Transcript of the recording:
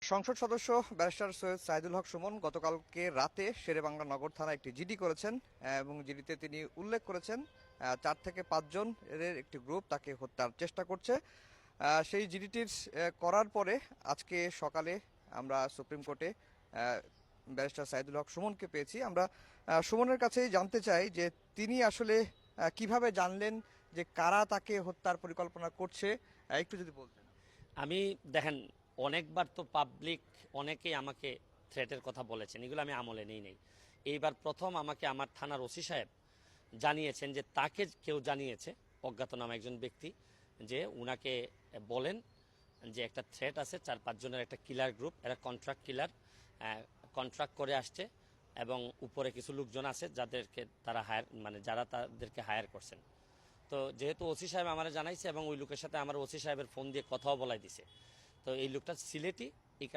সংসদ সদস্য ব্যারিস্টার সৈয়দ সাইদুল হক সুমন গতকালকে রাতে শেরেবাংলা নগর থানায় একটি জিডি করেছেন এবং জিডিতে তিনি উল্লেখ করেছেন 4 থেকে 5 জন এর একটি গ্রুপ তাকে হত্যার চেষ্টা করছে। সেই জিডিটির করার পরে আজকে সকালে আমরা সুপ্রিম কোর্টে ব্যারিস্টার সাইদুল হক সুমনকে পেয়েছি। আমরা সুমনের কাছেই জানতে চাই যে তিনি আসলে কিভাবে জানলেন যে কারা তাকে হত্যার পরিকল্পনা করছে, একটু যদি বলতেন। আমি দেখেন, অনেকবার তো পাবলিক অনেকেই আমাকে থ্রেটের কথা বলেছেন, এগুলো আমি আমলে নেই নেই। এইবার প্রথম আমাকে আমার থানার ওসি সাহেব জানিয়েছেন যে তাকে কেউ জানিয়েছে, অজ্ঞাতনামা একজন ব্যক্তি, যে উনাকে বলেন যে একটা থ্রেট আছে, 4-5 জনের একটা কিলার গ্রুপ, এরা কন্ট্রাক্ট কিলার, কন্ট্রাক্ট করে আসছে এবং উপরে কিছু লোকজন আছে যাদেরকে তারা যারা তাদেরকে হায়ার করছেন। তো যেহেতু ওসি সাহেব আমার জানাইছে এবং ওই লোকের সাথে আমার ওসি সাহেবের ফোন দিয়ে কথাও বলাই দিছে, তো এই লোকটা সিলেটি